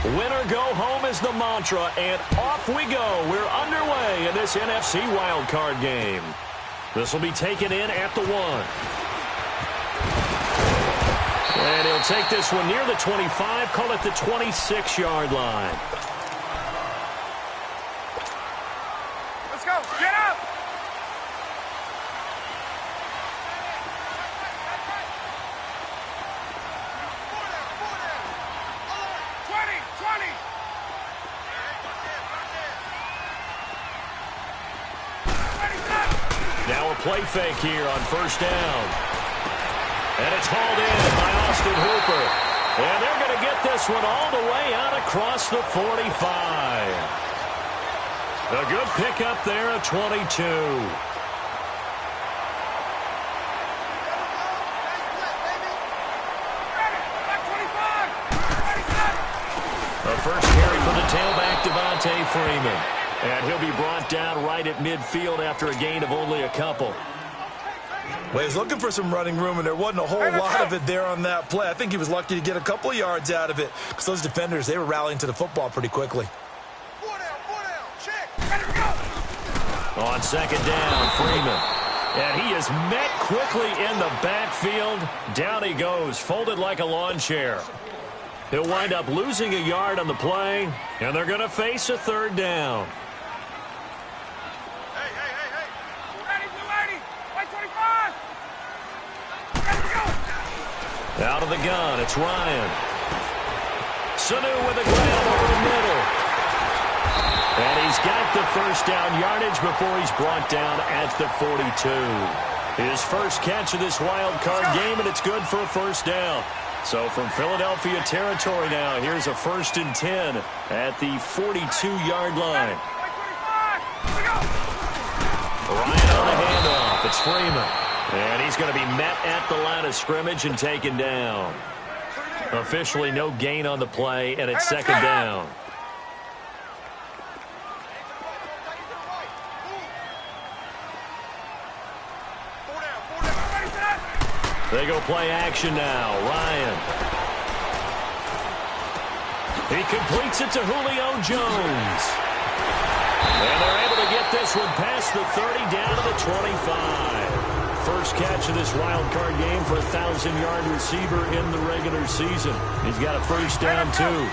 Win or go home is the mantra, and off we go. We're underway in this NFC wildcard game. This will be taken in at the 1. And he'll take this one near the 25, call it the 26-yard line. Let's go. Get up. Now a play fake here on first down. And it's hauled in by Austin Hooper. And they're going to get this one all the way out across the 45. A good pickup there at 22. A first carry for the tailback, Devontae Freeman. And he'll be brought down right at midfield after a gain of only a couple. Well, he's looking for some running room, and there wasn't a whole lot of it there on that play. I think he was lucky to get a couple of yards out of it because those defenders, they were rallying to the football pretty quickly. On second down, Freeman. And he is met quickly in the backfield. Down he goes, folded like a lawn chair. He'll wind up losing a yard on the play, and they're going to face a third down. Out of the gun, it's Ryan. Sanu with a grab over the middle. And he's got the first down yardage before he's brought down at the 42. His first catch of this wild card game, and it's good for a first down. So from Philadelphia territory now, here's a 1st and 10 at the 42-yard line. Ryan on the handoff. It's Freeman. And he's going to be met at the line of scrimmage and taken down. Officially no gain on the play, and it's second down. They go play action now. Ryan. He completes it to Julio Jones. And they're able to get this one past the 30 down to the 25. First catch of this wild card game for a 1,000-yard receiver in the regular season. He's got a first down, too.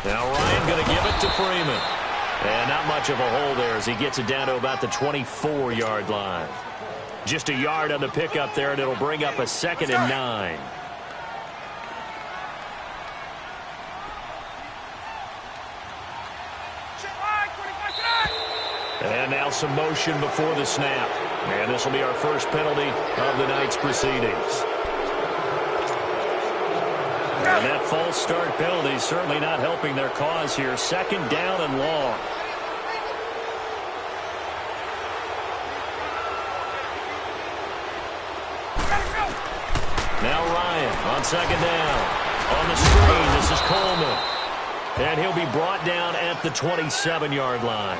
Now Ryan going to give it to Freeman. And not much of a hole there as he gets it down to about the 24-yard line. Just a yard on the pickup there, and it'll bring up a 2nd and 9. And now some motion before the snap. And this will be our first penalty of the night's proceedings. And that false start penalty is certainly not helping their cause here. 2nd down and long. Now Ryan on 2nd down. On the screen, this is Coleman. And he'll be brought down at the 27-yard line.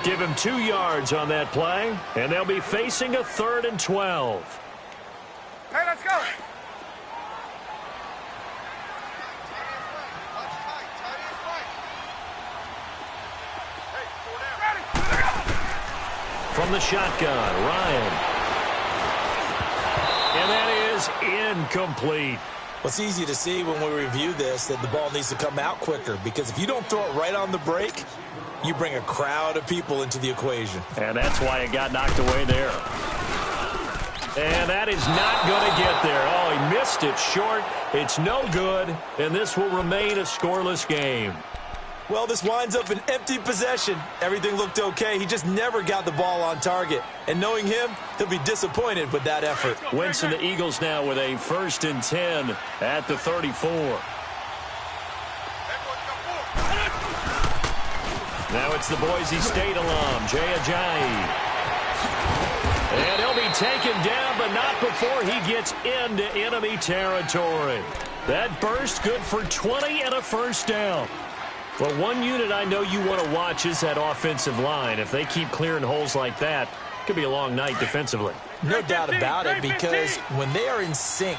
Give him 2 yards on that play, and they'll be facing a 3rd and 12. Hey, let's go. From the shotgun, Ryan. And that is incomplete. Well, it's easy to see when we review this that the ball needs to come out quicker, because if you don't throw it right on the break, you bring a crowd of people into the equation. And that's why it got knocked away there. And that is not going to get there. Oh, he missed it short. It's no good, and this will remain a scoreless game. Well, this winds up an empty possession. Everything looked okay. He just never got the ball on target. And knowing him, he'll be disappointed with that effort. Wentz and the Eagles now with a 1st and 10 at the 34. Now it's the Boise State alum, Jay Ajayi. And he'll be taken down, but not before he gets into enemy territory. That burst good for 20 and a first down. Well, one unit I know you want to watch is that offensive line. If they keep clearing holes like that, Could be a long night defensively. No doubt about it, because when they are in sync,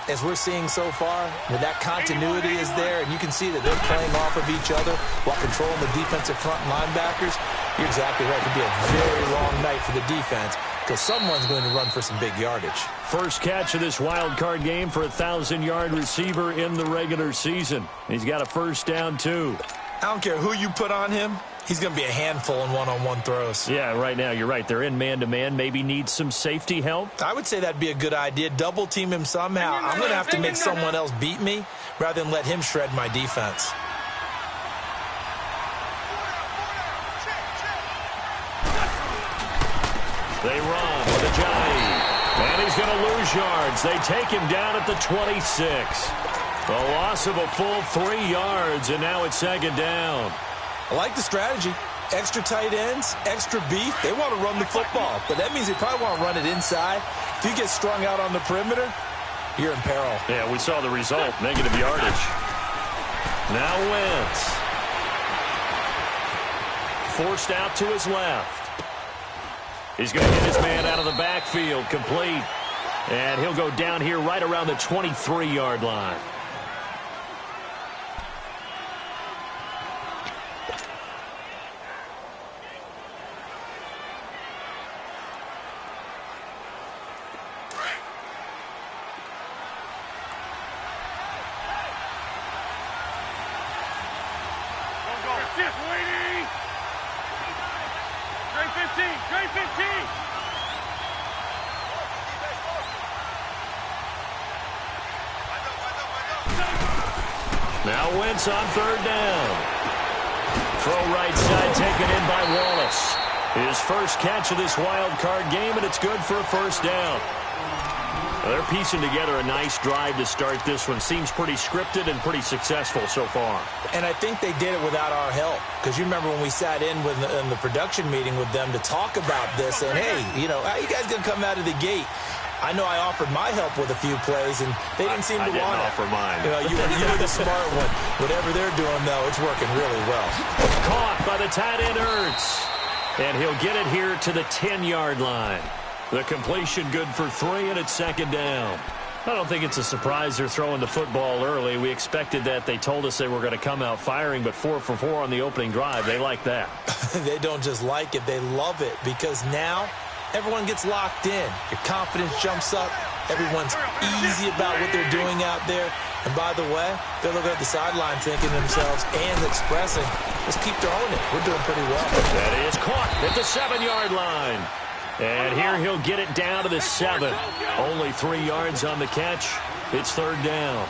as we're seeing so far, when that continuity is there, and you can see that they're playing off of each other while controlling the defensive front linebackers, you're exactly right. It could be a very long night for the defense, because someone's going to run for some big yardage. First catch of this wild card game for a 1,000-yard receiver in the regular season. He's got a first down, too. I don't care who you put on him. He's going to be a handful in one-on-one throws. Yeah, right now, you're right. They're in man-to-man. Maybe need some safety help. I would say that'd be a good idea. Double team him somehow. I'm going to have to make someone else beat me rather than let him shred my defense. They run with a Johnny. And he's going to lose yards. They take him down at the 26. A loss of a full 3 yards, and now it's second down. I like the strategy. Extra tight ends, extra beef. They want to run the football, but that means they probably want to run it inside. If you get strung out on the perimeter, you're in peril. Yeah, we saw the result, negative yardage. Now Wentz. Forced out to his left. He's going to hit his man out of the backfield, complete. And he'll go down here right around the 23-yard line. Now Wentz on third down. Throw right side taken in by Wallace. His first catch of this wild card game, and it's good for a first down. They're piecing together a nice drive to start this one. Seems pretty scripted and pretty successful so far. And I think they did it without our help. Because you remember when we sat in the production meeting with them to talk about this, and hey, how you guys going to come out of the gate? I know I offered my help with a few plays, and they didn't seem to want it. I didn't offer mine. You're the smart one. Whatever they're doing, though, it's working really well. Caught by the tight end, Ertz. And he'll get it here to the 10-yard line. The completion good for 3, and it's second down. I don't think it's a surprise they're throwing the football early. We expected that. They told us they were going to come out firing, but 4 for 4 on the opening drive. They like that. They don't just like it. They love it, because now everyone gets locked in. Your confidence jumps up. Everyone's easy about what they're doing out there. And by the way, they're looking at the sideline thinking to themselves and expressing, let's keep throwing it. We're doing pretty well. That is caught at the 7-yard line. And here he'll get it down to the 7. Only 3 yards on the catch. It's third down.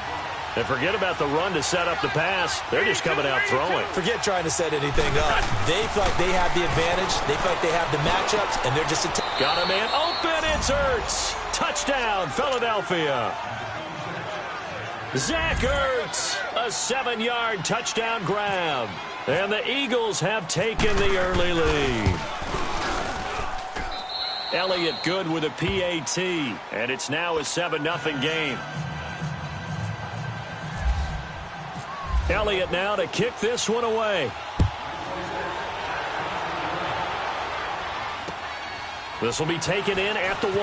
And forget about the run to set up the pass. They're just coming out throwing. Forget trying to set anything up. They feel like they have the advantage. They feel like they have the matchups, and they're just got a man open. It's Ertz. Touchdown, Philadelphia. Zach Ertz, a 7-yard touchdown grab. And the Eagles have taken the early lead. Elliott good with a PAT, and it's now a 7-0 game. Elliott now to kick this one away. This will be taken in at the 1.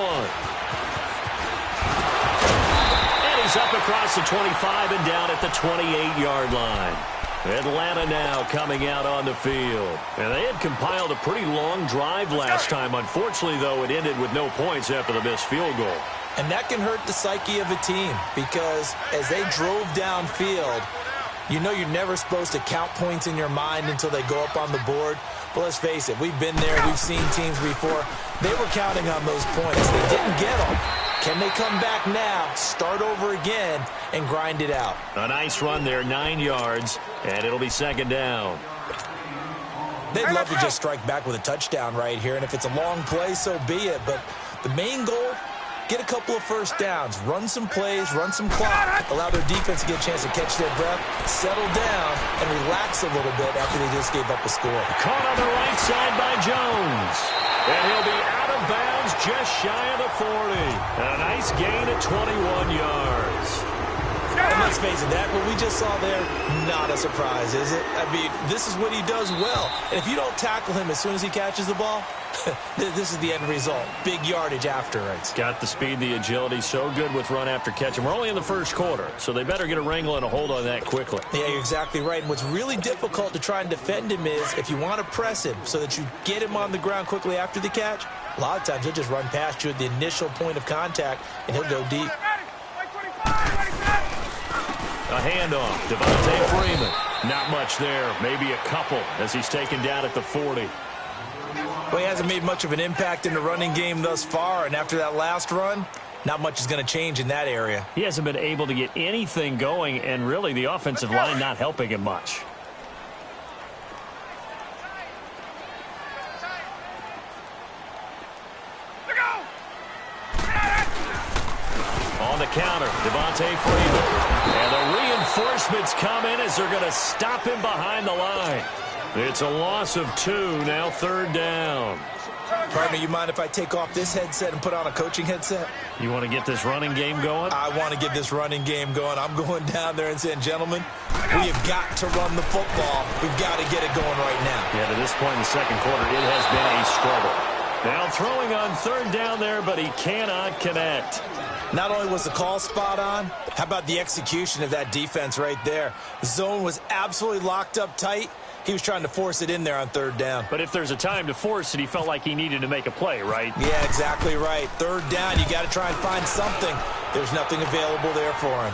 And he's up across the 25 and down at the 28-yard line. Atlanta now coming out on the field. And they had compiled a pretty long drive last time. Unfortunately, though, it ended with no points after the missed field goal. And that can hurt the psyche of a team, because as they drove downfield, you're never supposed to count points in your mind until they go up on the board. But let's face it, we've been there. We've seen teams before. They were counting on those points. They didn't get them. Can they come back now, start over again, and grind it out? A nice run there, 9 yards, and it'll be second down. They'd love to just strike back with a touchdown right here, and if it's a long play, so be it. But the main goal, get a couple of first downs, run some plays, run some clock, allow their defense to get a chance to catch their breath, settle down, and relax a little bit after they just gave up a score. Caught on the right side by Jones. And he'll be out of bounds just shy of the 40. And a nice gain at 21 yards. And let's face it, what we just saw there, not a surprise, is it? I mean, this is what he does well. And if you don't tackle him as soon as he catches the ball, this is the end result. Big yardage afterwards. Got the speed, the agility, so good with run after catch. And we're only in the first quarter, so they better get a wrangle and a hold on that quickly. Yeah, you're exactly right. And what's really difficult to try and defend him is if you want to press him so that you get him on the ground quickly after the catch, a lot of times he'll just run past you at the initial point of contact, and he'll go deep. A handoff, Devontae Freeman. Not much there, maybe a couple as he's taken down at the 40. Well, he hasn't made much of an impact in the running game thus far, and after that last run, not much is going to change in that area. He hasn't been able to get anything going, and really the offensive line not helping him much. On the counter, Devontae Freeman. And the reinforcements come in as they're going to stop him behind the line. It's a loss of 2, now 3rd down. Partner, you mind if I take off this headset and put on a coaching headset? You want to get this running game going? I want to get this running game going. I'm going down there and saying, gentlemen, we have got to run the football. We've got to get it going right now. Yeah, to this point in the second quarter, it has been a struggle. Now throwing on 3rd down there, but he cannot connect. Not only was the call spot on, how about the execution of that defense right there? The zone was absolutely locked up tight. He was trying to force it in there on 3rd down. But if there's a time to force it, he felt like he needed to make a play, right? Yeah, exactly right. 3rd down, you got to try and find something. There's nothing available there for him.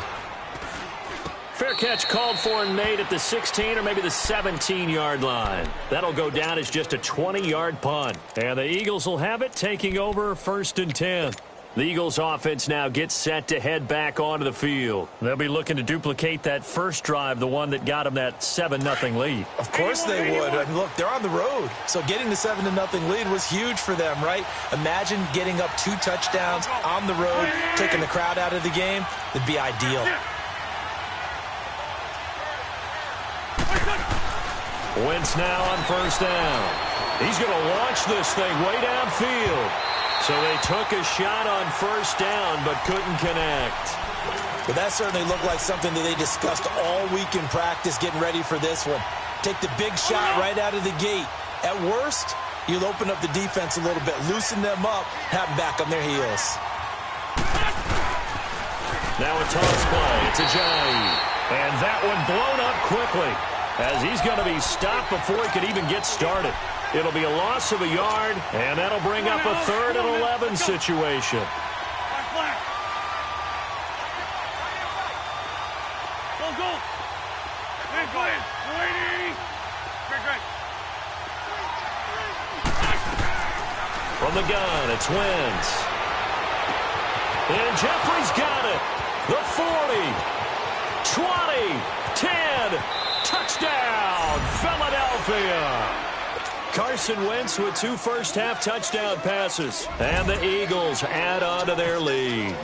Fair catch called for and made at the 16 or maybe the 17-yard line. That'll go down as just a 20-yard punt. And the Eagles will have it, taking over 1st and 10. The Eagles offense now gets set to head back onto the field. They'll be looking to duplicate that first drive, the one that got them that 7-0 lead. Of course they would. I mean, look, they're on the road. So getting the 7-0 lead was huge for them, right? Imagine getting up 2 touchdowns on the road, taking the crowd out of the game. It'd be ideal. Wentz now on 1st down. He's going to launch this thing way downfield. So they took a shot on 1st down, but couldn't connect. But that certainly looked like something that they discussed all week in practice, getting ready for this one. Take the big shot right out of the gate. At worst, you'll open up the defense a little bit, loosen them up, have them back on their heels. Now a toss play. It's Ajayi. And that one blown up quickly as he's going to be stopped before he could even get started. It'll be a loss of a yard, and that'll bring up a 3rd and 11 situation. From the gun, it's Wentz. And Jeffrey's got it. The 40, 20, 10, touchdown, Philadelphia. Carson Wentz with 2 first-half touchdown passes. And the Eagles add on to their lead.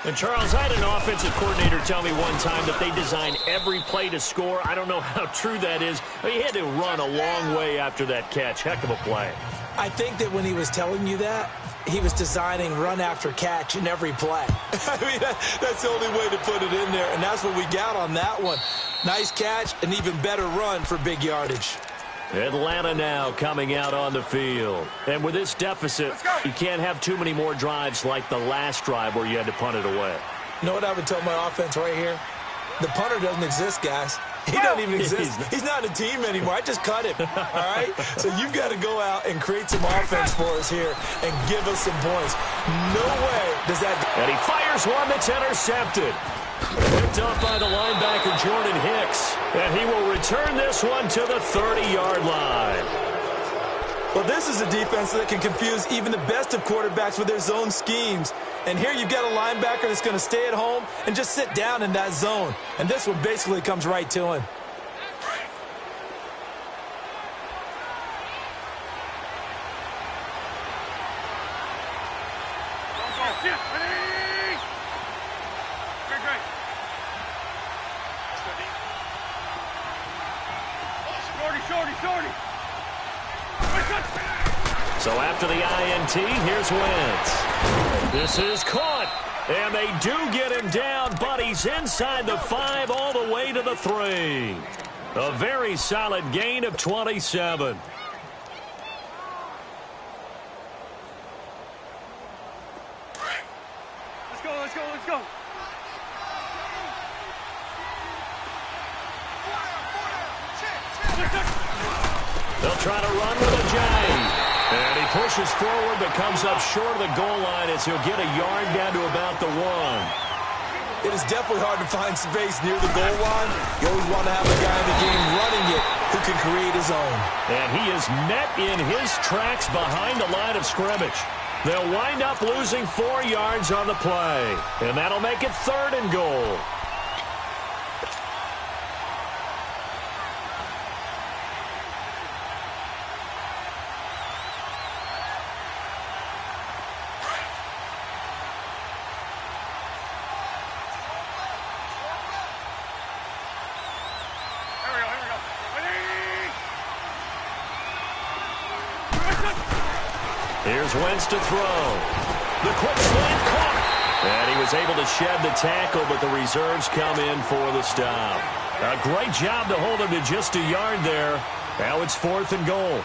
And, Charles, I had an offensive coordinator tell me one time that they design every play to score. I don't know how true that is. But he had to run a long way after that catch. Heck of a play. I think that when he was telling you that, he was designing run after catch in every play. I mean, that's the only way to put it in there. And that's what we got on that one. Nice catch, an even better run for big yardage. Atlanta now coming out on the field. And with this deficit, you can't have too many more drives like the last drive where you had to punt it away. You know what I would tell my offense right here? The punter doesn't exist, guys. He doesn't even exist. He's not a team anymore. I just cut him, all right? So you've got to go out and create some offense for us here and give us some points. No way does that... And he fires one that's intercepted. Picked up by the linebacker, Jordan Hicks. And he will return this one to the 30-yard line. Well, this is a defense that can confuse even the best of quarterbacks with their zone schemes. And here you've got a linebacker that's going to stay at home and just sit down in that zone. And this one basically comes right to him. So after the INT, here's Wentz. This is caught. And they do get him down, but he's inside the 5 all the way to the 3. A very solid gain of 27. Let's go, let's go, let's go. They'll try to run with a J. And he pushes forward but comes up short of the goal line as he'll get a yard down to about the 1. It is definitely hard to find space near the goal line. You always want to have a guy in the game running it who can create his own. And he is met in his tracks behind the line of scrimmage. They'll wind up losing 4 yards on the play. And that'll make it 3rd and goal. Here's Wentz to throw. The quick slant caught. And he was able to shed the tackle, but the reserves come in for the stop. A great job to hold him to just a yard there. Now it's 4th and goal.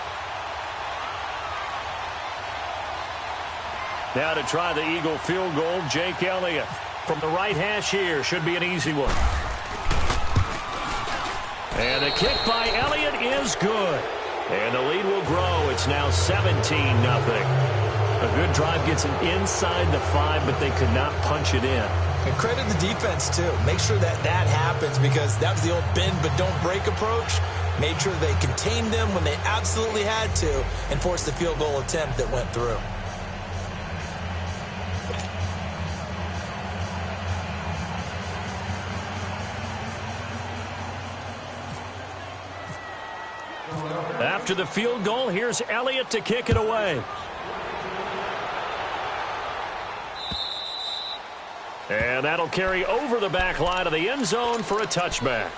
Now to try the Eagle field goal, Jake Elliott. From the right hash here, should be an easy one. And the kick by Elliott is good. And the lead will grow. It's now 17-0. A good drive gets him inside the 5, but they could not punch it in. And credit the defense, too. Make sure that happens because that was the old bend but don't break approach. Made sure they contained them when they absolutely had to and forced the field goal attempt that went through. After the field goal, here's Elliott to kick it away. And that'll carry over the back line of the end zone for a touchback.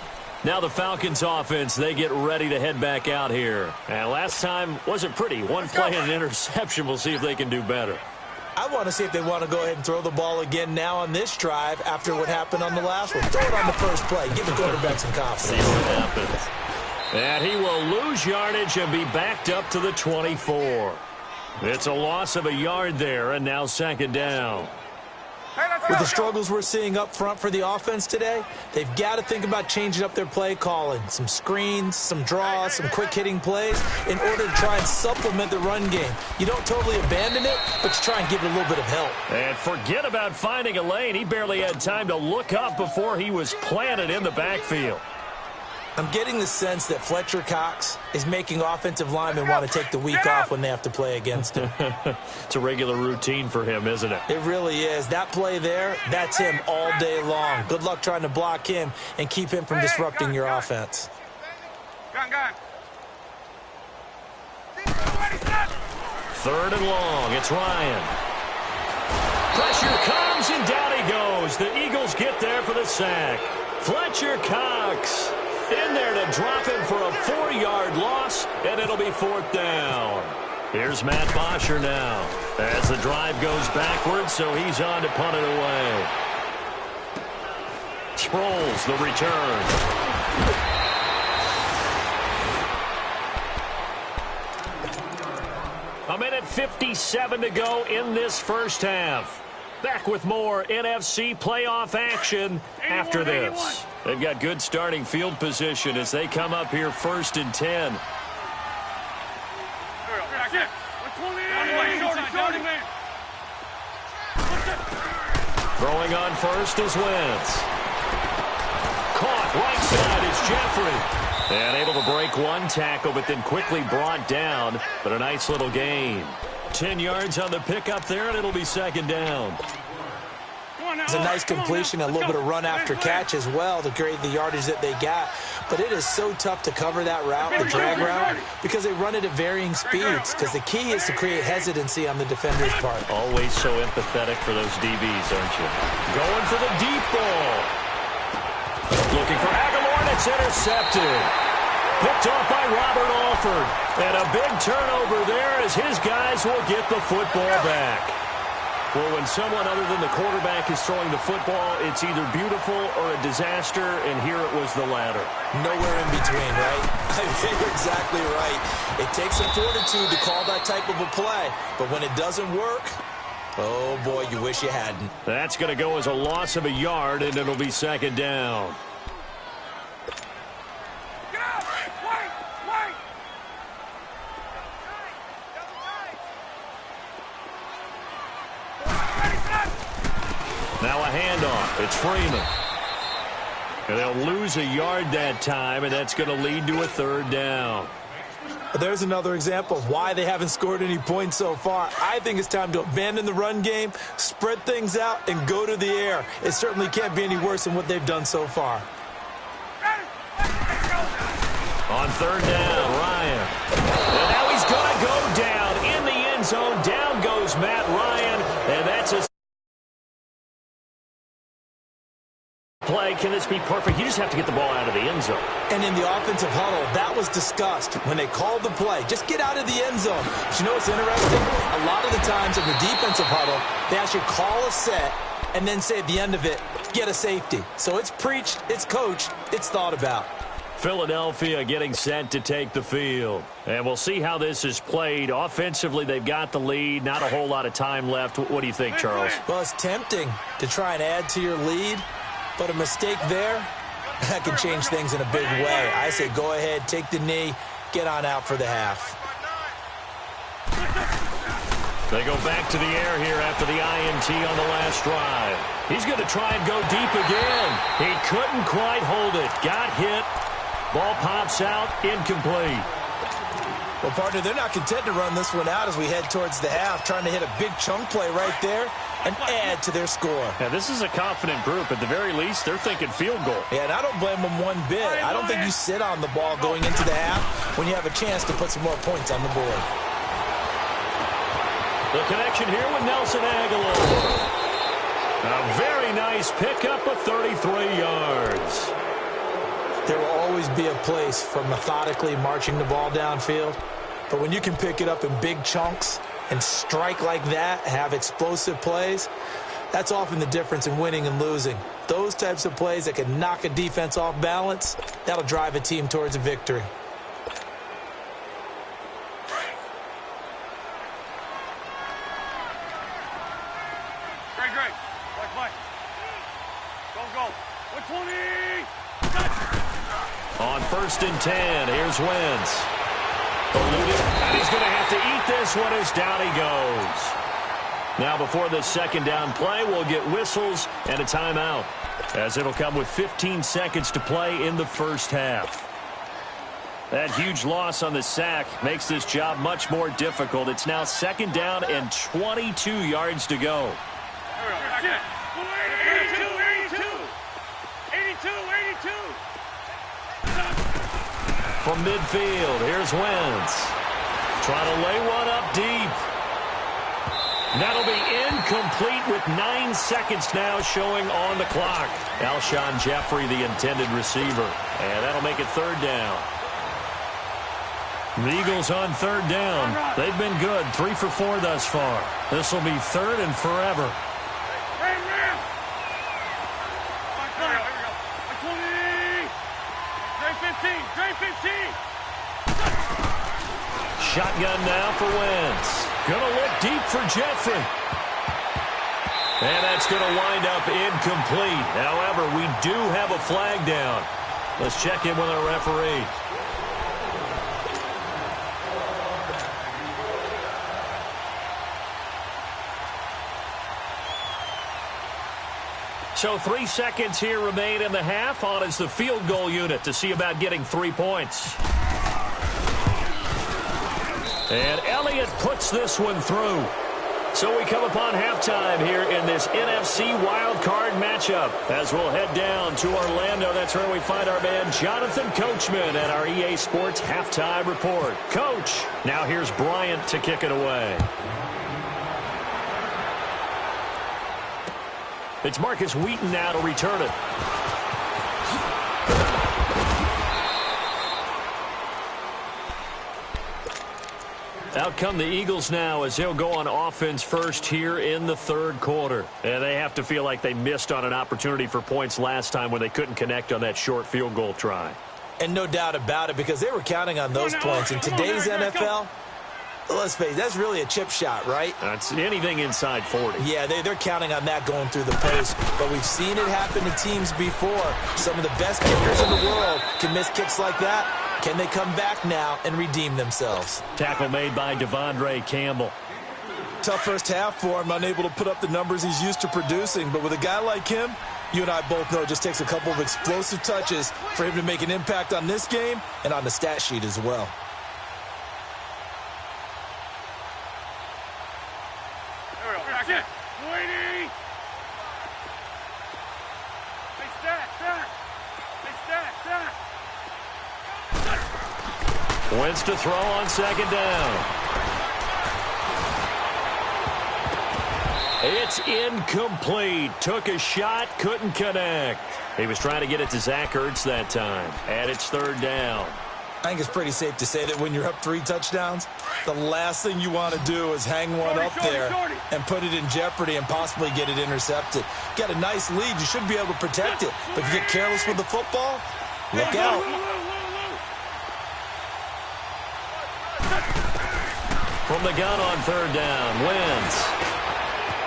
Now the Falcons offense, they get ready to head back out here. And last time wasn't pretty. One play and an interception. We'll see if they can do better. I want to see if they want to go ahead and throw the ball again now on this drive after what happened on the last one. Throw it on the first play. Give the quarterback some confidence. See what happens. And he will lose yardage and be backed up to the 24. It's a loss of a yard there, and now 2nd down. With the struggles we're seeing up front for the offense today, they've got to think about changing up their play calling. Some screens, some draws, some quick-hitting plays in order to try and supplement the run game. You don't totally abandon it, but you try and give it a little bit of help. And forget about finding a lane. He barely had time to look up before he was planted in the backfield. I'm getting the sense that Fletcher Cox is making offensive linemen want to take the week off when they have to play against him. It's a regular routine for him, isn't it? It really is. That play there, that's him all day long. Good luck trying to block him and keep him from disrupting your offense. Gun. 3rd and long. It's Ryan. Pressure comes, and down he goes. The Eagles get there for the sack. Fletcher Cox in there to drop him for a 4-yard loss, and it'll be 4th down. Here's Matt Bosher now as the drive goes backwards, so he's on to punt it away. Sproles, the return. A minute 57 to go in this first half. Back with more NFC playoff action after this. They've got good starting field position as they come up here 1st and 10. Throwing on first is Wentz. Caught right side is Jeffrey. And able to break one tackle, but then quickly brought down. But a nice little gain. 10 yards on the pickup there, and it'll be 2nd down. It's a nice completion, a little bit of run after catch as well to create the yardage that they got. But it is so tough to cover that route, the drag route, because they run it at varying speeds. Because the key is to create hesitancy on the defender's part. Always so empathetic for those DBs, aren't you? Going for the deep ball. Looking for Aguilar, and it's intercepted. Picked off by Robert Alford. And a big turnover there as his guys will get the football back. Well, when someone other than the quarterback is throwing the football, it's either beautiful or a disaster, and here it was the latter. Nowhere in between, right? I think you're exactly right. It takes some fortitude to call that type of a play, but when it doesn't work, oh, boy, you wish you hadn't. That's going to go as a loss of a yard, and it'll be second down. Now a handoff. It's Freeman. And they'll lose a yard that time, and that's going to lead to a third down. There's another example of why they haven't scored any points so far. I think it's time to abandon the run game, spread things out, and go to the air. It certainly can't be any worse than what they've done so far. On third down, Ryan. And now he's going to go down in the end zone. Down goes Matt Ryan, and that's a play. Can this be perfect? You just have to get the ball out of the end zone. And in the offensive huddle, that was discussed when they called the play. Just get out of the end zone. But you know what's interesting? A lot of the times in the defensive huddle, they actually call a set and then say at the end of it, get a safety. So it's preached, it's coached, it's thought about. Philadelphia getting set to take the field. And we'll see how this is played. Offensively, they've got the lead. Not a whole lot of time left. What do you think, Charles? Well, it's tempting to try and add to your lead. But a mistake there, that can change things in a big way. I say go ahead, take the knee, get on out for the half. They go back to the air here after the INT on the last drive. He's going to try and go deep again. He couldn't quite hold it. Got hit. Ball pops out, incomplete. Well, partner, they're not content to run this one out as we head towards the half, trying to hit a big chunk play right there and add to their score. Yeah, this is a confident group. At the very least, they're thinking field goal. Yeah, and I don't blame them one bit. I don't think you sit on the ball going into the half when you have a chance to put some more points on the board. The connection here with Nelson Aguilar. A very nice pickup of 33 yards. There will always be a place for methodically marching the ball downfield. But when you can pick it up in big chunks and strike like that, have explosive plays, that's often the difference in winning and losing. Those types of plays that can knock a defense off balance, that'll drive a team towards a victory. Great. Play. Go. 120. On 1st and 10, here's Wentz. And he's going to have to eat this one as down he goes. Now before the second down play, we'll get whistles and a timeout, as it'll come with 15 seconds to play in the first half. That huge loss on the sack makes this job much more difficult. It's now second down and 22 yards to go. 82. From midfield, here's Wentz. Trying to lay one up deep. That'll be incomplete with 9 seconds now showing on the clock. Alshon Jeffrey, the intended receiver. And that'll make it third down. The Eagles on third down. They've been good, 3 for 4 thus far. This will be third and forever. Shotgun now for Wentz. Gonna look deep for Jeffrey. And that's gonna wind up incomplete. However, we do have a flag down. Let's check in with our referee. So 3 seconds here remain in the half. On is the field goal unit to see about getting 3 points. And Elliott puts this one through. So we come upon halftime here in this NFC wildcard matchup. As we'll head down to Orlando, that's where we find our man Jonathan Coachman at our EA Sports Halftime Report. Coach, now here's Bryant to kick it away. It's Marcus Wheaton now to return it. Out come the Eagles now as they'll go on offense first here in the third quarter. And they have to feel like they missed on an opportunity for points last time when they couldn't connect on that short field goal try. And no doubt about it, because they were counting on those points. In today's NFL, let's face it, that's really a chip shot, right? That's anything inside 40. Yeah, they're counting on that going through the post. But we've seen it happen to teams before. Some of the best kickers in the world can miss kicks like that. Can they come back now and redeem themselves? Tackle made by Devondre Campbell. Tough first half for him, unable to put up the numbers he's used to producing. But with a guy like him, you and I both know it just takes a couple of explosive touches for him to make an impact on this game and on the stat sheet as well. There we go. Back in. 280. Hey, stack. Hey, stack. Wentz to throw on second down. It's incomplete. Took a shot, couldn't connect. He was trying to get it to Zach Ertz that time. And it's third down. I think it's pretty safe to say that when you're up 3 touchdowns, the last thing you want to do is hang one up there and put it in jeopardy and possibly get it intercepted. Got a nice lead. You should be able to protect it. But if you get careless with the football, look out. From the gun on third down, Wentz.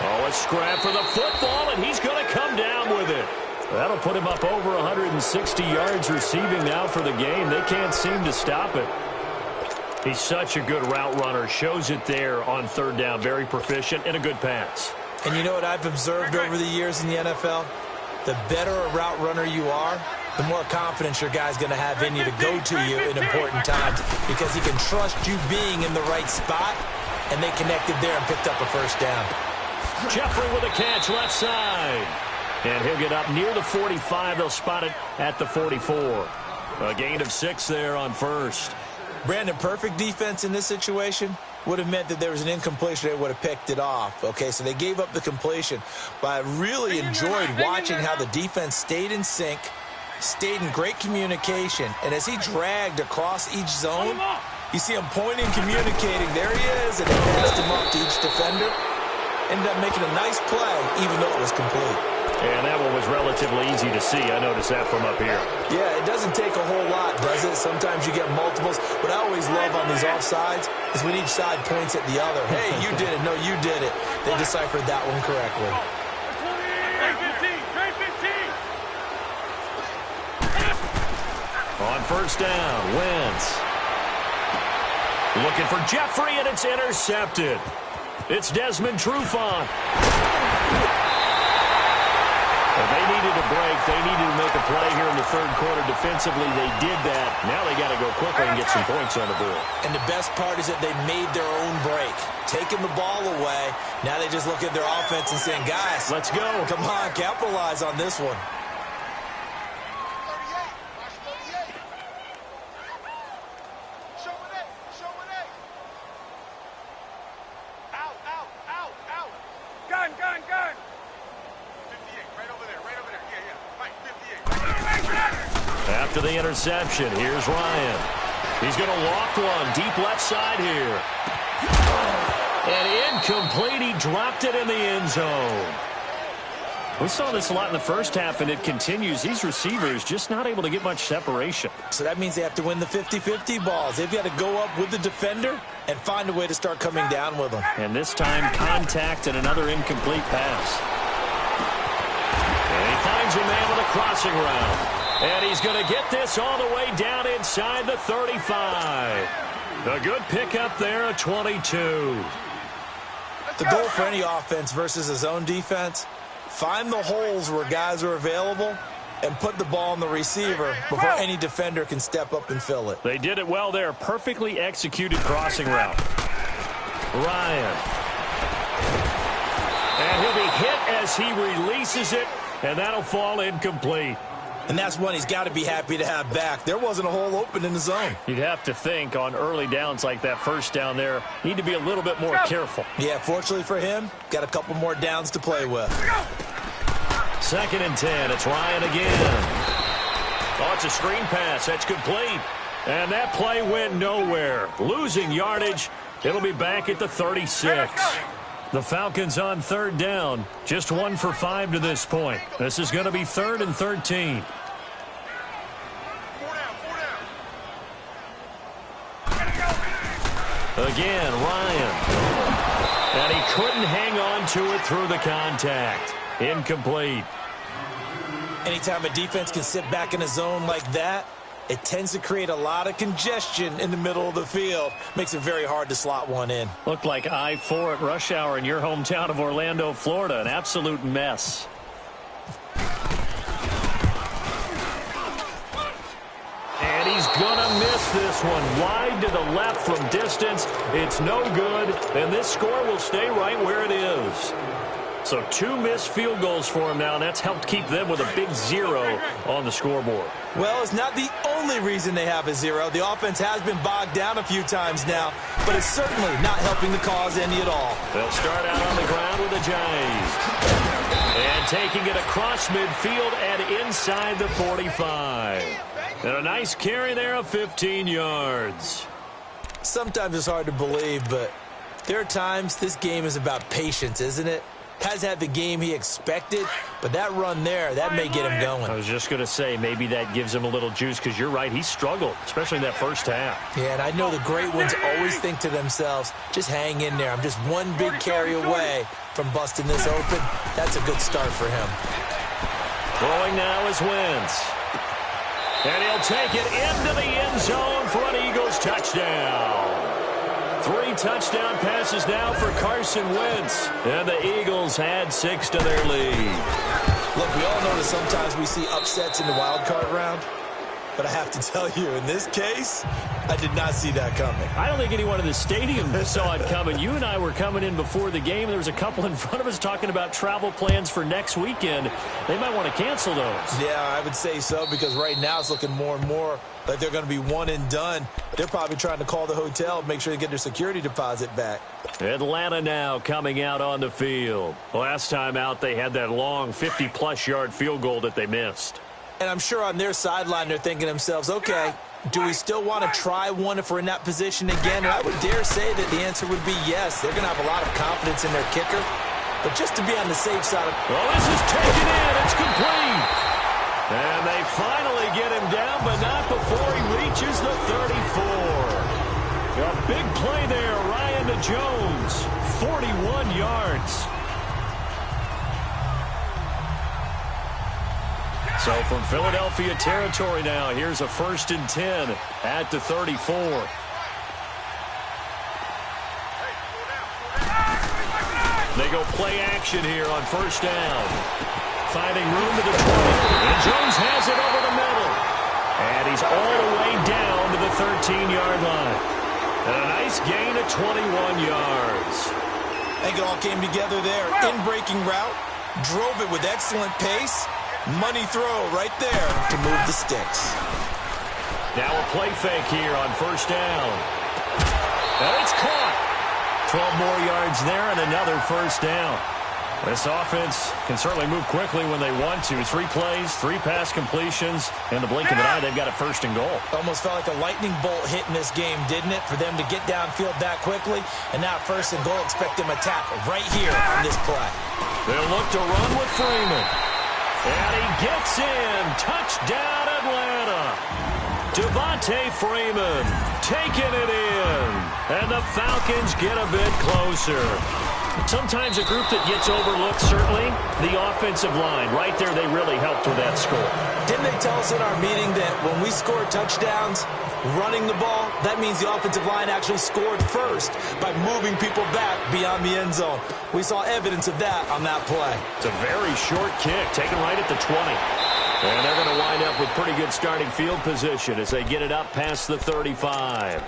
Oh, a scrap for the football, and he's going to come down with it. That'll put him up over 160 yards receiving now for the game. They can't seem to stop it. He's such a good route runner. Shows it there on third down. Very proficient and a good pass. And you know what I've observed over the years in the NFL? The better a route runner you are, the more confidence your guy's going to have in you to go to you in important times because he can trust you being in the right spot, and they connected there and picked up a first down. Jeffrey with a catch left side. And he'll get up near the 45. They'll spot it at the 44. A gain of 6 there on first. Brandon, perfect defense in this situation would have meant that there was an incompletion. They would have picked it off. Okay, so they gave up the completion. But I really enjoyed watching how the defense stayed in sync, stayed in great communication. And as he dragged across each zone, you see him pointing, communicating. There he is, and he passed him up to each defender. Ended up making a nice play, even though it was complete. And that one was relatively easy to see. I noticed that from up here. Yeah, it doesn't take a whole lot, does it? Sometimes you get multiples. What I always love on these offsides is when each side points at the other. Hey, you did it. No, you did it. They deciphered that one correctly. On first down, Wentz. Looking for Jeffrey, and it's intercepted. It's Desmond Trufant. They needed a break. They needed to make a play here in the third quarter. Defensively, they did that. Now they got to go quickly and get some points on the board. And the best part is that they made their own break. Taking the ball away. Now they just look at their offense and saying, guys, let's go. Come on, capitalize on this one. After the interception, here's Ryan. He's going to loft one deep left side here. And incomplete. He dropped it in the end zone. We saw this a lot in the first half, and it continues. These receivers just not able to get much separation. So that means they have to win the 50-50 balls. They've got to go up with the defender and find a way to start coming down with them. And this time, contact and another incomplete pass. And he finds a man with a crossing route. And he's going to get this all the way down inside the 35. A good pickup there at 22. The goal for any offense versus a zone defense, find the holes where guys are available and put the ball on the receiver before any defender can step up and fill it. They did it well there. Perfectly executed crossing route. Ryan. And he'll be hit as he releases it, and that'll fall incomplete. And that's one he's got to be happy to have back. There wasn't a hole open in the zone. You'd have to think on early downs like that first down there, need to be a little bit more careful. Yeah, fortunately for him, got a couple more downs to play with. 2nd and 10. It's Ryan again. Oh, it's a screen pass. That's complete. And that play went nowhere. Losing yardage It'll be back at the 36. The Falcons on third down. Just 1 for 5 to this point. This is going to be 3rd and 13. Again, Ryan. And he couldn't hang on to it through the contact. Incomplete. Anytime a defense can sit back in a zone like that, it tends to create a lot of congestion in the middle of the field. Makes it very hard to slot one in. Looked like I-4 at rush hour in your hometown of Orlando, Florida. An absolute mess. And he's going to miss this one. Wide to the left from distance. It's no good. And this score will stay right where it is. So 2 missed field goals for him now, and that's helped keep them with a big 0 on the scoreboard. Well, it's not the only reason they have a 0. The offense has been bogged down a few times now, but it's certainly not helping the cause any at all. They'll start out on the ground with a Giants. And taking it across midfield and inside the 45. And a nice carry there of 15 yards. Sometimes it's hard to believe, but there are times this game is about patience, isn't it? Has had the game he expected, but that run there, that may get him going. I was just going to say, maybe that gives him a little juice, because you're right, he struggled, especially in that first half. Yeah, and I know the great ones always think to themselves, just hang in there. I'm just one big carry away from busting this open. That's a good start for him. Throwing now is Wentz. And he'll take it into the end zone for an Eagles touchdown. 3 touchdown passes now for Carson Wentz. And the Eagles add 6 to their lead. Look, we all know that sometimes we see upsets in the wild card round. But I have to tell you, in this case, I did not see that coming. I don't think anyone in the stadium saw it coming. You and I were coming in before the game. There was a couple in front of us talking about travel plans for next weekend. They might want to cancel those. Yeah, I would say so, because right now it's looking more and more like they're going to be one and done. They're probably trying to call the hotel, make sure they get their security deposit back. Atlanta now coming out on the field. Last time out, they had that long 50-plus yard field goal that they missed. And I'm sure on their sideline they're thinking to themselves, okay, do we still want to try one if we're in that position again? And I would dare say that the answer would be yes. They're going to have a lot of confidence in their kicker. But just to be on the safe side of... Well, this is taken in. It's complete. And they finally get him down, but not before he reaches the 34. A big play there, Ryan to Jones. 41 yards. So from Philadelphia territory now, here's a 1st and 10 at the 34. They go play action here on 1st down. Finding room to the 20. And Jones has it over the middle. And he's all the way down to the 13-yard line. And a nice gain of 21 yards. I think it all came together there. In-breaking route. Drove it with excellent pace. Money throw right there to move the sticks. Now a play fake here on 1st down. And it's caught. 12 more yards there and another 1st down. This offense can certainly move quickly when they want to. 3 plays, 3 pass completions. In the blink of an eye, they've got a 1st and goal. Almost felt like a lightning bolt hit in this game, didn't it? For them to get downfield that quickly. And now 1st and goal, expect them to tackle right here on this play. They'll look to run with Freeman. And he gets in. Touchdown, Atlanta. Devontae Freeman taking it in. And the Falcons get a bit closer. Sometimes a group that gets overlooked, certainly, the offensive line. Right there, they really helped with that score. Didn't they tell us in our meeting that when we score touchdowns running the ball, that means the offensive line actually scored first by moving people back beyond the end zone? We saw evidence of that on that play. It's a very short kick, taken right at the 20. And they're going to wind up with pretty good starting field position as they get it up past the 35.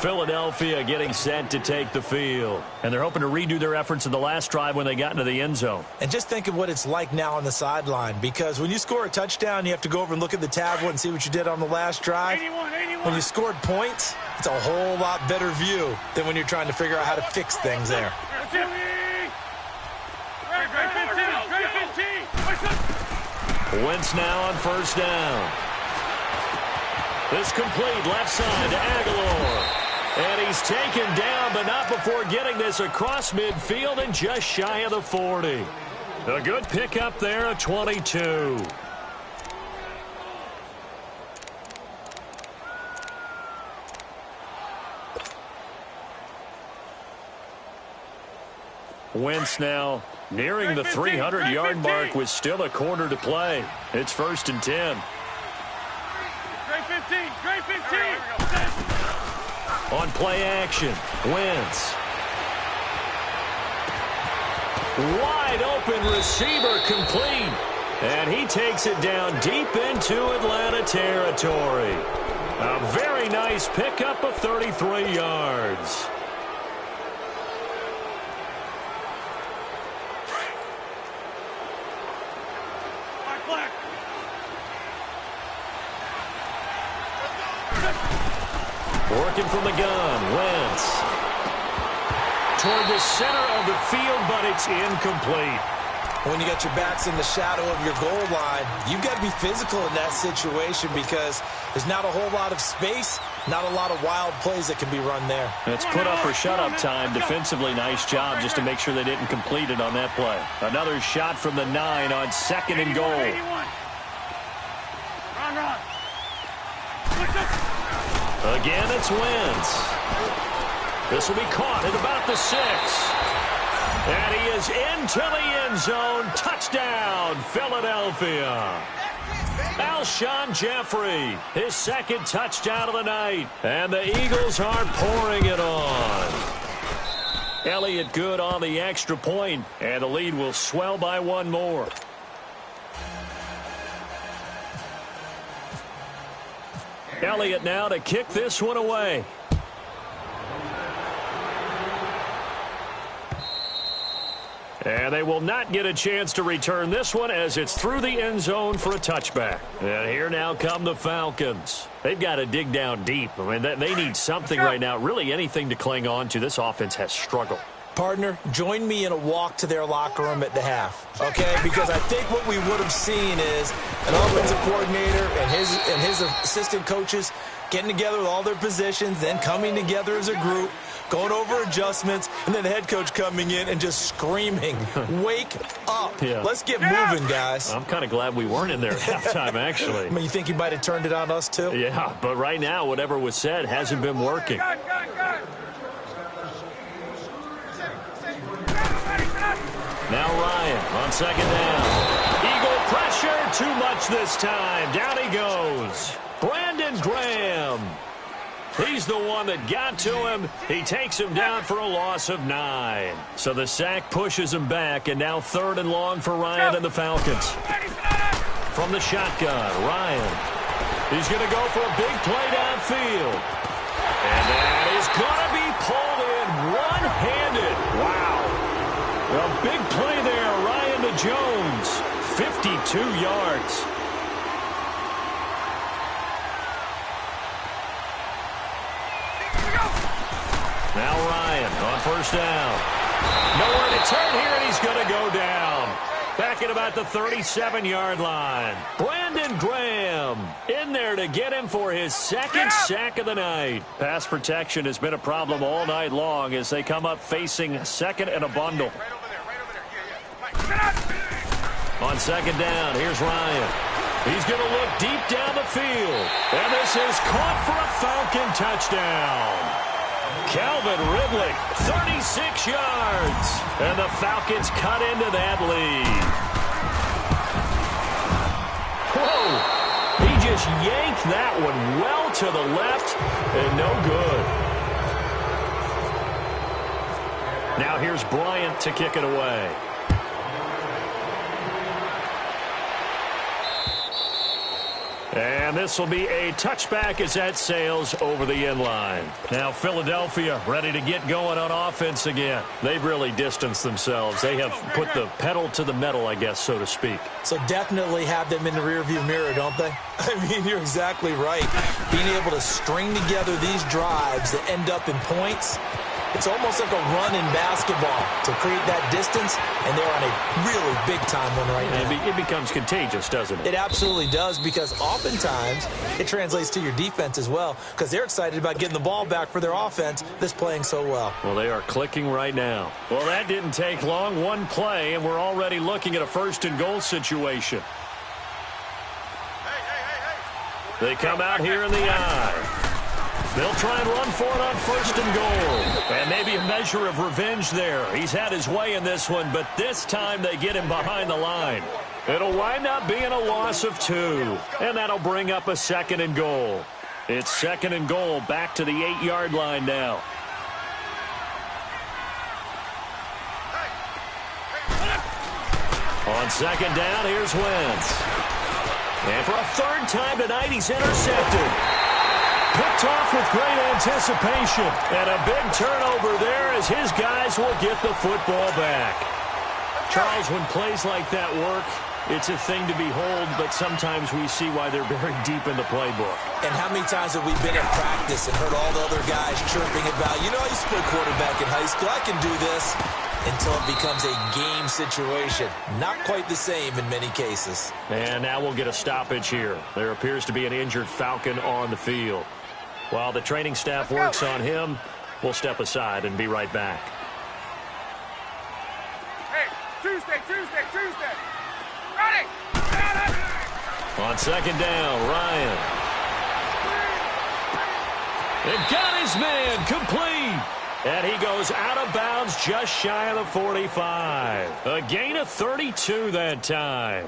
Philadelphia getting set to take the field. And they're hoping to redo their efforts in the last drive when they got into the end zone. And just think of what it's like now on the sideline, because when you score a touchdown, you have to go over and look at the tablet and see what you did on the last drive. 81. When you scored points, it's a whole lot better view than when you're trying to figure out how to fix things there. Wentz now on 1st down. This complete left side to Aguilar. And he's taken down, but not before getting this across midfield and just shy of the 40. A good pickup there, a 22. Wentz now nearing the 300-yard mark with still a quarter to play. It's 1st and 10. Great 15. Great 15. On play action, Wentz. Wide open receiver complete. And he takes it down deep into Atlanta territory. A very nice pickup of 33 yards. Working from the gun, Wentz. Toward the center of the field, but it's incomplete. When you got your backs in the shadow of your goal line, you've got to be physical in that situation because there's not a whole lot of space, not a lot of wild plays that can be run there. It's put up or shut up time. Defensively, nice job just to make sure they didn't complete it on that play. Another shot from the 9 on 2nd and goal. Again, it's Wentz. This will be caught at about the 6. And he is into the end zone. Touchdown, Philadelphia. Alshon Jeffrey, his 2nd touchdown of the night. And the Eagles are pouring it on. Elliott good on the extra point, and the lead will swell by 1 more. Elliott now to kick this one away. And they will not get a chance to return this one as it's through the end zone for a touchback. And here now come the Falcons. They've got to dig down deep. I mean, they need something right now, really anything to cling on to. This offense has struggled. Partner, join me in a walk to their locker room at the half, okay? Because I think what we would have seen is an offensive coordinator and his assistant coaches getting together with all their positions, then coming together as a group, going over adjustments, and then the head coach coming in and just screaming, wake up. Yeah. Let's get moving, guys. I'm kind of glad we weren't in there at halftime, actually. I mean, you think he might have turned it on us, too? Yeah, but right now, whatever was said hasn't been working. Now Ryan on 2nd down. Eagle pressure, too much this time. Down he goes. Brandon Graham. He's the one that got to him. He takes him down for a loss of 9. So the sack pushes him back, and now 3rd and long for Ryan and the Falcons. From the shotgun, Ryan. He's going to go for a big play downfield. And that is going to be pulled in one-handed. Wow. A big play there, Ryan to Jones. 52 yards. Now Ryan on 1st down. Nowhere to turn here, and he's going to go down. Back at about the 37-yard line. Brandon Graham in there to get him for his 2nd sack of the night. Pass protection has been a problem all night long as they come up facing 2nd and a bundle. On 2nd down, here's Ryan. He's going to look deep down the field. And this is caught for a Falcon touchdown. Calvin Ridley, 36 yards. And the Falcons cut into that lead. Whoa. He just yanked that one well to the left and no good. Now here's Bryant to kick it away. And this will be a touchback as that sails over the end line. Now Philadelphia ready to get going on offense again. They've really distanced themselves. They have put the pedal to the metal, I guess, so to speak. So definitely have them in the rearview mirror, don't they? I mean, you're exactly right. Being able to string together these drives that end up in points, It's almost like a run in basketball to create that distance, and they're on a really big-time one right now. It becomes contagious, doesn't it? It absolutely does, because oftentimes it translates to your defense as well, because they're excited about getting the ball back for their offense that's playing so well. Well, they are clicking right now. Well, that didn't take long. One play, and we're already looking at a first-and-goal situation. They come out here in the eye. They'll try and run for it on first and goal. And maybe a measure of revenge there. He's had his way in this one, but this time they get him behind the line. It'll wind up being a loss of 2. And that'll bring up a second and goal. It's second and goal back to the 8-yard line now. On second down, here's Wentz. And for a third time tonight, he's intercepted. Picked off with great anticipation. And a big turnover there as his guys will get the football back. Charles, when plays like that work, it's a thing to behold, but sometimes we see why they're very deep in the playbook. And how many times have we been at practice and heard all the other guys chirping about, you know, I used to play quarterback in high school, I can do this, until it becomes a game situation. Not quite the same in many cases. And now we'll get a stoppage here. There appears to be an injured Falcon on the field. While the training staff works on him, we'll step aside and be right back. Hey, Tuesday. Ready. On second down, Ryan. They got his man complete. And he goes out of bounds just shy of the 45. A gain of 32 that time.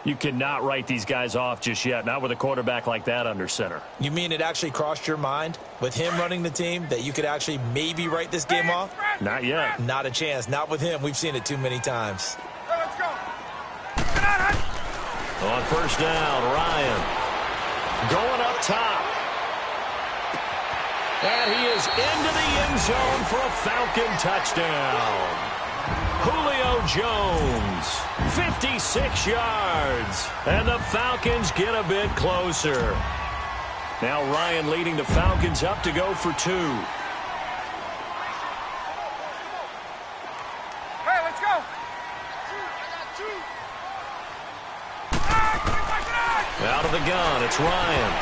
You cannot write these guys off just yet, not with a quarterback like that under center. You mean it actually crossed your mind with him running the team that you could actually maybe write this game off? Not yet. Not a chance. Not with him. We've seen it too many times. Let's go. On first down, Ryan. Going up top. And he is into the end zone for a Falcon touchdown. Julio Jones, 56 yards. And the Falcons get a bit closer. Now Ryan leading the Falcons up to go for 2. Hey, let's go. Out of the gun, it's Ryan.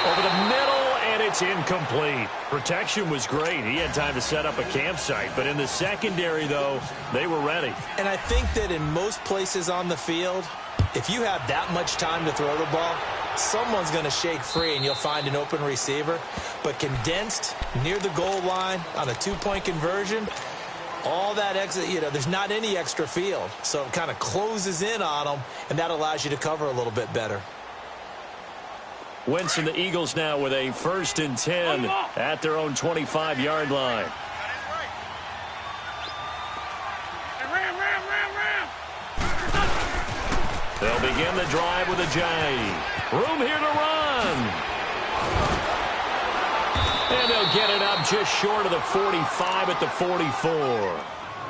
Over the middle, and it's incomplete. Protection was great. He had time to set up a campsite. But in the secondary, though, they were ready. And I think that in most places on the field, if you have that much time to throw the ball, someone's going to shake free and you'll find an open receiver. But condensed near the goal line on a 2-point conversion, all that extra, there's not any extra field. So it kind of closes in on them, and that allows you to cover a little bit better. Wentz and the Eagles now with a 1st and 10 at their own 25-yard line. Ram. They'll begin the drive with a J. Room here to run. And they'll get it up just short of the 45 at the 44.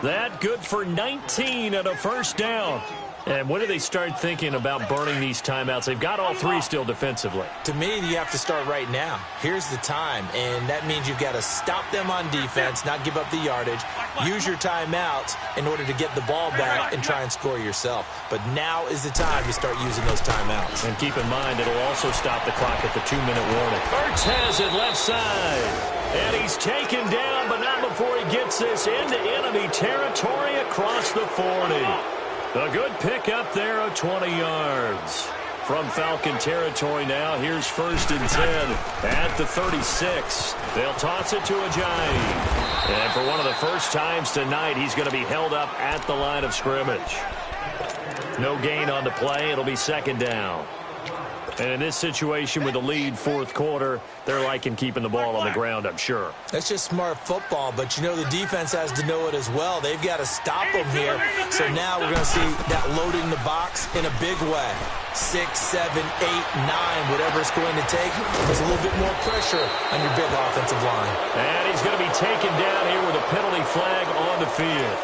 That good for 19 and a first down. And when do they start thinking about burning these timeouts? They've got all 3 still defensively. To me, you have to start right now. Here's the time, and that means you've got to stop them on defense, not give up the yardage, use your timeouts in order to get the ball back and try and score yourself. But now is the time to start using those timeouts. And keep in mind, it'll also stop the clock at the 2-minute warning. Ertz has it left side. And he's taken down, but not before he gets this into enemy territory across the 40. A good pick up there of 20 yards. From Falcon territory now, here's 1st and 10 at the 36. They'll toss it to Ajayi. And for one of the first times tonight, he's going to be held up at the line of scrimmage. No gain on the play. It'll be 2nd down. And in this situation with the lead 4th quarter, they're liking keeping the ball on the ground, I'm sure. That's just smart football, but the defense has to know it as well. They've got to stop them here. So now we're going to see that loading the box in a big way. 6, 7, 8, 9, whatever it's going to take. There's a little bit more pressure on your big offensive line. And he's going to be taken down here with a penalty flag on the field.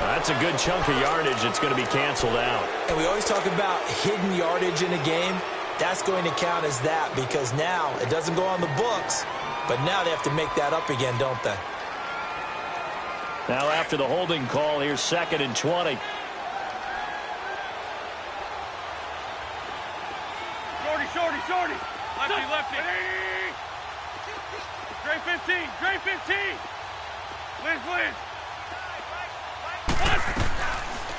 That's a good chunk of yardage. It's going to be canceled out. And we always talk about hidden yardage in a game. That's going to count as that because now it doesn't go on the books, but now they have to make that up again, don't they? Now after the holding call, here's 2nd and 20. Shorty. Lefty. Gray 15. Liz.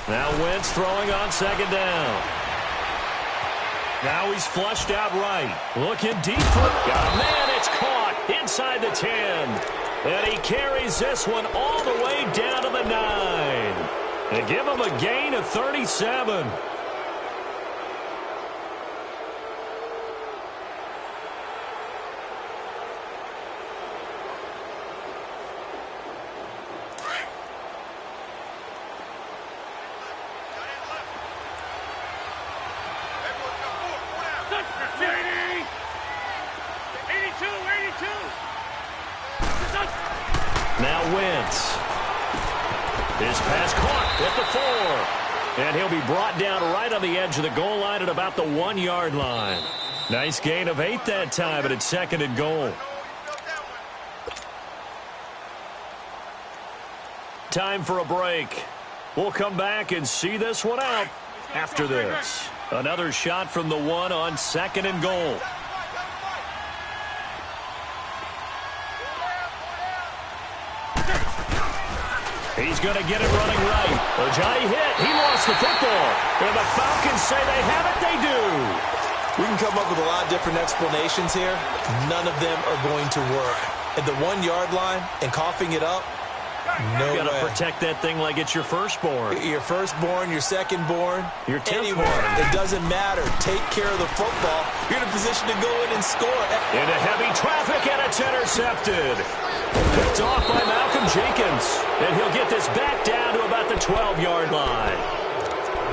Now Wentz throwing on 2nd down. Now he's flushed out right. Looking deep for it. Man, it's caught inside the 10. And he carries this one all the way down to the 9. And give him a gain of 37. Now Wentz. His pass caught at the 4. And he'll be brought down right on the edge of the goal line at about the 1-yard line. Nice gain of 8 that time, and it's 2nd and goal. Time for a break. We'll come back and see this one out after this. Another shot from the 1 on 2nd and goal. He's going to get it running right. Ojai hit. He lost the football. And the Falcons say they have it. They do. We can come up with a lot of different explanations here. None of them are going to work. At the 1-yard line and coughing it up, no way. You got to protect that thing like it's your firstborn. Your firstborn, your secondborn, your anyone. It doesn't matter. Take care of the football. You're in a position to go in and score. Into heavy traffic, and it's intercepted. Picked off by Malcolm Jenkins. And he'll get this back down to about the 12-yard line.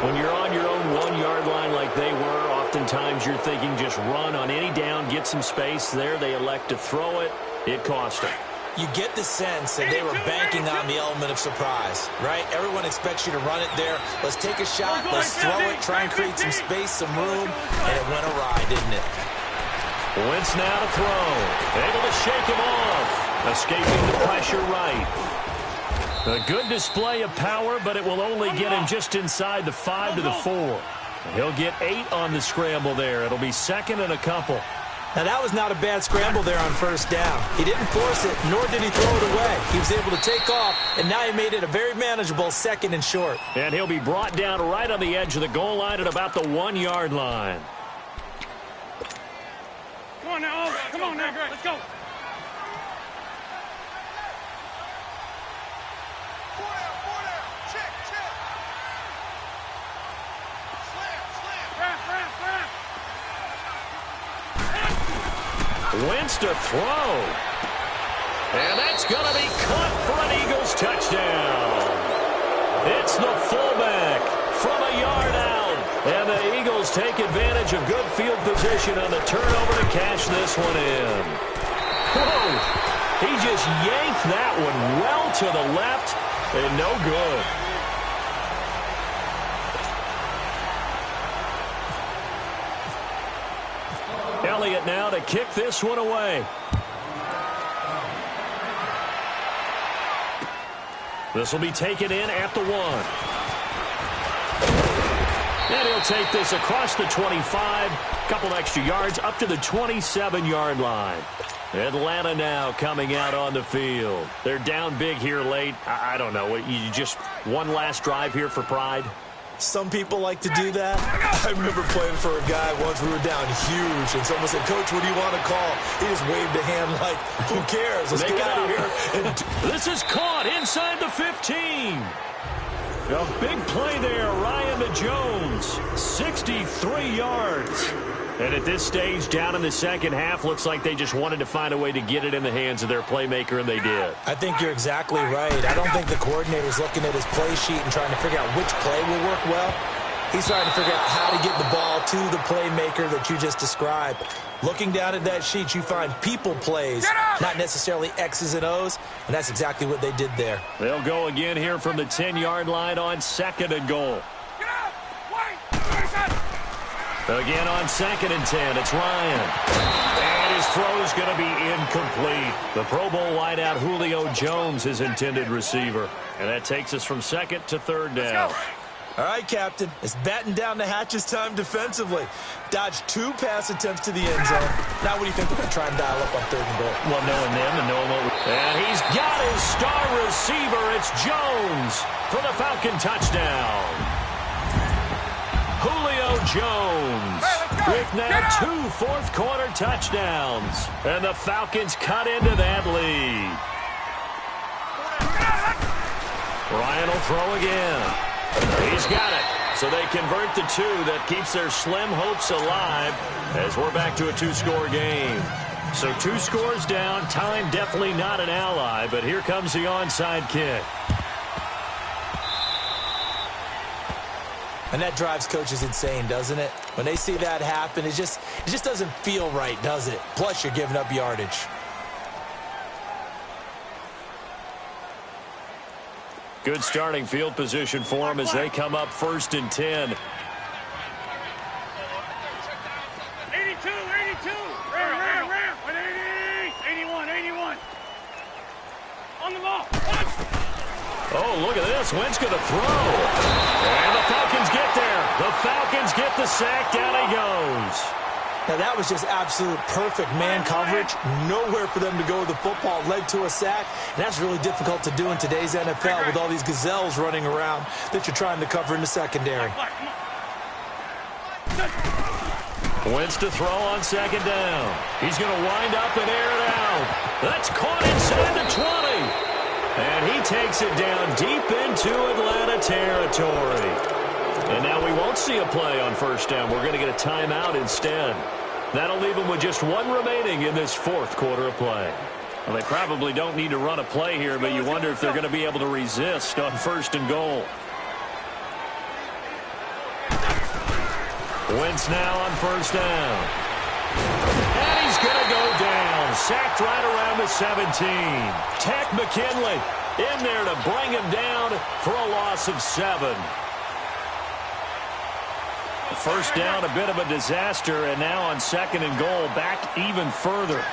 When you're on your own 1-yard line like they were, oftentimes you're thinking just run on any down, get some space there. They elect to throw it. It cost them. You get the sense that they were banking on the element of surprise, right? Everyone expects you to run it there. Let's take a shot. Let's throw it. Try and create some space, some room. And it went awry, didn't it? Wentz now to throw. Able to shake him off. Escaping the pressure right. A good display of power, but it will only get him just inside the 5 to the 4. He'll get 8 on the scramble there. It'll be 2nd and a couple. Now, that was not a bad scramble there on 1st down. He didn't force it, nor did he throw it away. He was able to take off, and now he made it a very manageable 2nd and short. And he'll be brought down right on the edge of the goal line at about the 1-yard line. Come on now, let's go. Wentz to throw. And that's going to be caught for an Eagles touchdown. It's the fullback from a yard out. And the Eagles take advantage of good field position on the turnover to cash this one in. Whoa! He just yanked that one well to the left and no good. Elliott now to kick this one away. This will be taken in at the 1. And he'll take this across the 25. Couple extra yards up to the 27-yard line. Atlanta now coming out on the field. They're down big here late. I don't know. You just one last drive here for pride? Some people like to do that. I remember playing for a guy once. We were down huge, and someone said, "Coach, what do you want to call?" He just waved a hand like, "Who cares? Let's get out of here." And this is caught inside the 15. A big play there, Ryan to Jones. 63 yards. And at this stage, down in the second half, looks like they just wanted to find a way to get it in the hands of their playmaker, and they did. I think you're exactly right. I don't think the coordinator's looking at his play sheet and trying to figure out which play will work well. He's trying to figure out how to get the ball to the playmaker that you just described. Looking down at that sheet, you find people plays, not necessarily X's and O's, and that's exactly what they did there. They'll go again here from the 10-yard line on 2nd and goal. Again on 2nd and 10, it's Ryan. And his throw is going to be incomplete. The Pro Bowl wideout Julio Jones is intended receiver. And that takes us from second to third down. All right, Captain. It's batten down the hatches time defensively. Dodged 2 pass attempts to the end zone. Now what do you think they're going to try and dial up on third and goal? Well, knowing them and knowing what and he's got his star receiver. It's Jones for the Falcon touchdown. Julio Jones with now 2 fourth-quarter touchdowns. And the Falcons cut into that lead. Ryan will throw again. He's got it. So they convert the 2. That keeps their slim hopes alive as we're back to a 2-score game. So 2 scores down. Time definitely not an ally, but here comes the onside kick. And that drives coaches insane, doesn't it? When they see that happen, it just doesn't feel right, does it? Plus, you're giving up yardage. Good starting field position for them as they come up 1st and 10. 82, 82. Ram. 180. 81, 81. On the ball. Oh, look at this. Wentz going to throw. And the Falcons get there. The Falcons get the sack. Down he goes. Now, that was just absolute perfect man coverage. Nowhere for them to go with the football. Led to a sack. And that's really difficult to do in today's NFL with all these gazelles running around that you're trying to cover in the secondary. Wentz to throw on 2nd down. He's going to wind up and air it out. That's caught inside the 20. And he takes it down deep into Atlanta territory. And now we won't see a play on 1st down. We're going to get a timeout instead. That'll leave them with just 1 remaining in this 4th quarter of play. Well, they probably don't need to run a play here, but you wonder if they're going to be able to resist on 1st and goal. Wentz now on 1st down. And he's going to go down. Sacked right around the 17. Tech McKinley in there to bring him down for a loss of 7. 1st down, a bit of a disaster, and now on 2nd and goal, back even further.